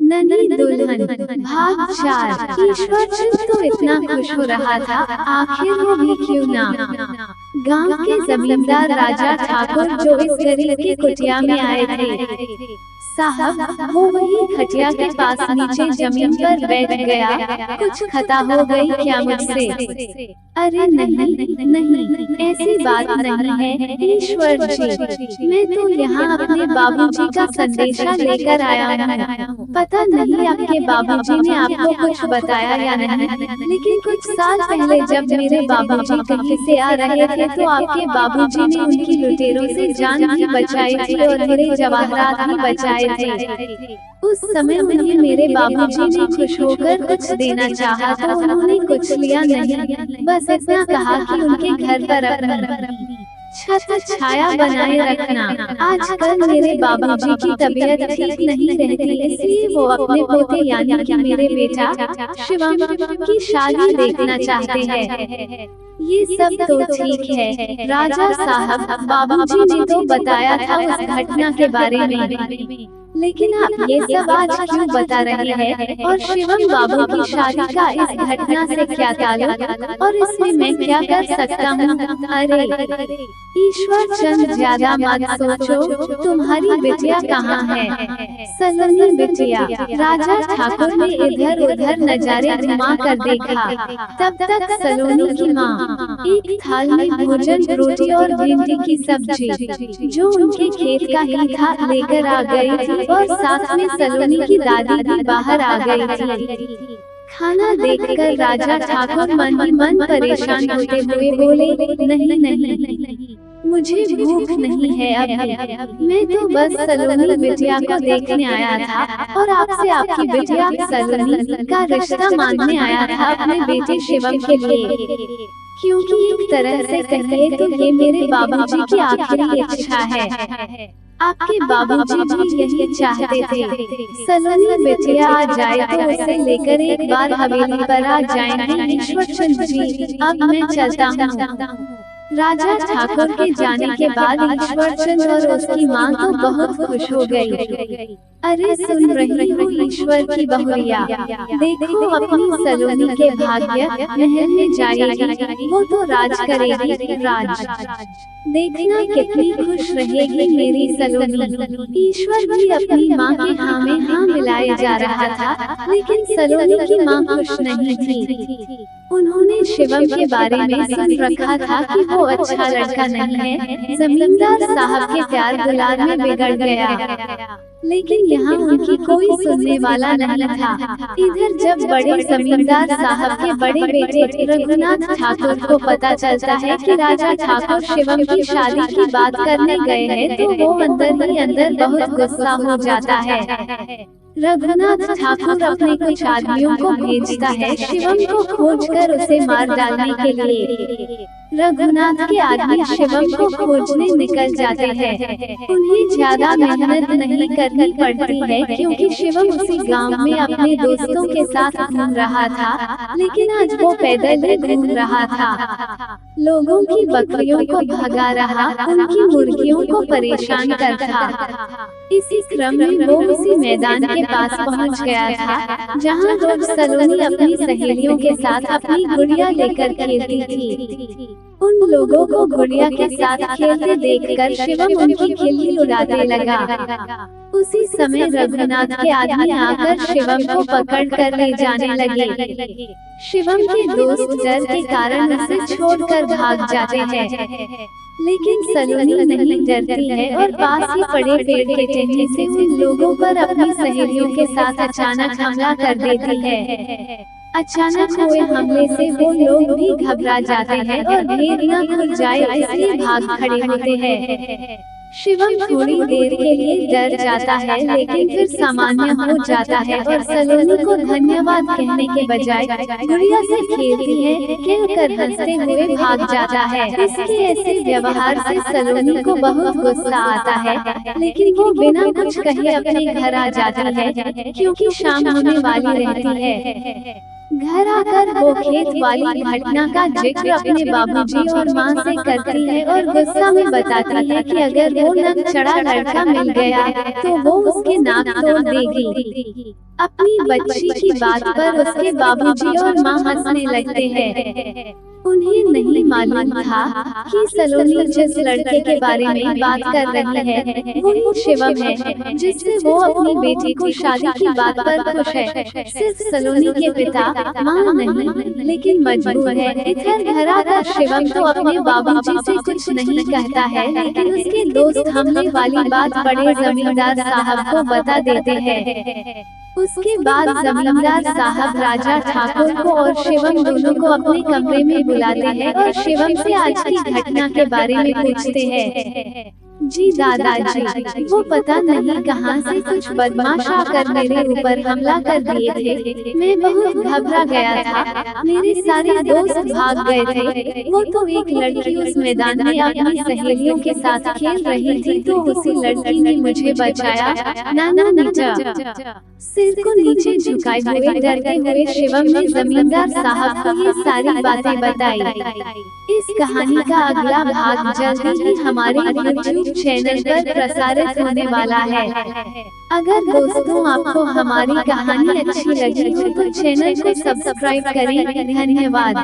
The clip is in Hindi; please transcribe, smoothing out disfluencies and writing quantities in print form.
नन्ही दुल्हन भाग 4। ईश्वर चंद तो इतना खुश हो रहा था, आखिर वो भी क्यों ना। गांव के जमींदार राजा ठाकुर जो इस गरीब की कुटिया में आए थे, साहब वो वही खटिया के पास नीचे जमीन पर बैठ गया। कुछ खता हो गई क्या मुझसे? अरे नहीं नहीं, ऐसी बात नहीं है ईश्वर जी, मैं तो यहाँ अपने बाबूजी का संदेशा लेकर आया हूँ। पता नहीं आपके बाबूजी ने आपको कुछ बताया या नहीं, लेकिन कुछ साल पहले जब मेरे बाबूजी कहीं से आ रहे थे तो आपके बाबूजी ने उनकी लुटेरों से जान भी बचाई थी और मेरे जवाहरात भी बचाए थे। उस समय उन्हें मेरे बाबूजी ने खुश होकर कुछ देना चाहा तो उन्होंने कुछ लिया नहीं, बस इतना कहा कि उनके घर पर अपनी छत छाया बनाए रखना। आजकल मेरे बाबूजी की तबीयत ठीक नहीं रहती, इसलिए वो अपने पोते यानी कि मेरे बेटा शिवम की शादी देखना चाहते हैं। ये सब तो ठीक है राजा साहब, बाबूजी ने तो बताया था उस घटना के बारे में, लेकिन आप ये सब आज क्यों बता रहे हैं? और शिवम बाबू की शादी का इस घटना से क्या ताल्लुक, और इसमें मैं क्या कर सकता हूँ? अरे ईश्वर चंद, ज्यादा मत सोचो, तुम्हारी बिटिया कहाँ है? सलोनी बिटिया। राजा ठाकुर ने इधर उधर नजारे घुमा कर देखा, तब तक सलोनी की माँ एक थाल में भोजन, रोटी और भिंडी की सब्जी जो उनके खेत का ही था लेकर आ गई थी, और साथ में सलोनी की दादी भी बाहर आ गई थी। खाना देखकर राजा ठाकुर मन ही मन परेशान होते हुए बोले, नहीं नहीं, मुझे भूख नहीं है अब, मैं तो बस सलोनी बिटिया को देखने आया था और आपसे आपकी बिटिया सलोनी का रिश्ता मांगने आया था अपने बेटे शिवम के लिए, क्योंकि एक तरह से कहिए तो ये मेरे बाबूजी की आखिरी इच्छा है। आपके बाबूजी भी यही चाहते थे, सलोनी बिटिया आ जाए तो उसे लेकर एक बार हवेली पर आ जाएंगे। ईश्वर चंद जी, अब मैं चलता हूँ। राजा ठाकुर के जाने के बाद ईश्वर चंद और उसकी माँ तो बहुत खुश हो गई। अरे सुन रही हो ईश्वर की बहुरिया, देखो अपनी सलोनी के भाग्य, महल में जाएगी, वो तो राज करेगी, राज देखना कितनी खुश रहेगी मेरी सलोनी। ईश्वर भी अपनी माँ के हाँ में हाँ मिलाए जा रहा था, लेकिन सलोनी की माँ खुश नहीं थी। उन्होंने शिवम के बारे में सुन रखा था कि वो अच्छा लड़का नहीं है, जमींदार साहब के प्यार दुलार में बिगड़ गया, लेकिन यहाँ उनकी कोई सुनने वाला नहीं था। इधर जब बड़े जमींदार साहब के बड़े बेटे रघुनाथ ठाकुर को पता चलता है कि राजा ठाकुर शिवम की शादी की बात करने गए हैं, तो वो अंदर ही अंदर बहुत गुस्सा हो जाता है। रघुनाथ ठाकुर अपने कुछ आदमियों को भेजता है शिवम को खोजकर उसे मार डालने के लिए। रघुनाथ के आदमी शिवम को खोजने निकल जाते हैं। उन्हें ज्यादा मेहनत नहीं करनी पड़ती है, क्योंकि शिवम उसी गांव में अपने दोस्तों के साथ घूम रहा था, लेकिन आज वो पैदल ही घूम रहा था। लोगों की बकरियों को भगा रहा, उनकी मुर्गियों को परेशान करता। इसी क्रम में वो उसी मैदान के पास पहुंच गया था, जहां रोज सलोनी अपनी सहेलियों के साथ अपनी गुड़िया लेकर खेलती थी। उन लोगों को गुड़िया के साथ खेलते देखकर शिवम उनकी खिल्ली उड़ाने लगा। उसी समय रघुनाथ के आदमी आकर शिवम को पकड़ कर ले जाने लगे। शिवम के दोस्त डर के कारण उसे छोड़कर भाग जाते हैं, लेकिन सलोनी नहीं डरती है और पास ही पड़े पेड़ के टहनी से उन लोगों पर अपनी सहेलियों के साथ अचानक हमला कर देती है। अचानक हुए हमले से वो लोग भी घबरा जाते हैं और भीड़ न खुल जाए इसलिए भाग खड़े होते हैं। शिवम थोड़ी देर के लिए डर जाता है, लेकिन फिर सामान्य हो जाता है और सलोनी को धन्यवाद कहने के बजाय गुड़िया से खेलती है कहकर हंसते हुए भाग जाता है। इसके ऐसे व्यवहार से सलोनी को बहुत गुस्सा आता है, लेकिन वो बिना कुछ कहे अपने घर आ जाती है, क्योंकि शाम होने वाली रहती है। घर आकर वो खेत वाली घटना का जिक्र अपने बाबूजी और माँ से करती है और गुस्सा में बताती है कि अगर वो नक चढ़ा लड़का मिल गया तो वो उसके नाक तोड़ देगी। अपनी बच्ची की बात पर उसके बाबूजी और माँ हंसने लगते हैं। उन्हें नहीं मालूम था कि सलोनी जिस लड़के के बारे में बात कर रही है वो शिवम है, जिससे वो अपनी बेटी को शादी की बात पर खुश है। सिर्फ सलोनी के पिता माँ नहीं, लेकिन मजबूर है। इधर घर आकर शिवम तो अपने बाबूजी से कुछ नहीं कहता है, लेकिन उसके दोस्त हमले वाली बात बड़े जमींदार साहब को बता देते हैं। उसके बाद जमींदार साहब राजा ठाकुर को और शिवम दोनों को अपने कमरे में बुलाते हैं और शिवम से आज की घटना के बारे में पूछते हैं। जी दादाजी, वो पता नहीं कहां से कुछ बदमाश आकर मेरे ऊपर हमला कर दिए थे। मैं बहुत घबरा गया था, मेरे सारे दोस्त भाग गए थे। वो तो एक लड़की उस मैदान में अपनी सहेलियों के साथ खेल रही थी, तो उसी लड़की ने मुझे बचाया। नाना नीचा सिर को नीचे झुकाए हुए डरते हुए शिवम ने जमींदार साहब को ये सारी बातें बताई। इस कहानी का अगला भाग जल्दी ही हमारे YouTube चैनल पर प्रसारित होने वाला है। अगर दोस्तों आपको हमारी कहानी अच्छी लगी हो तो चैनल को सब्सक्राइब करें। धन्यवाद।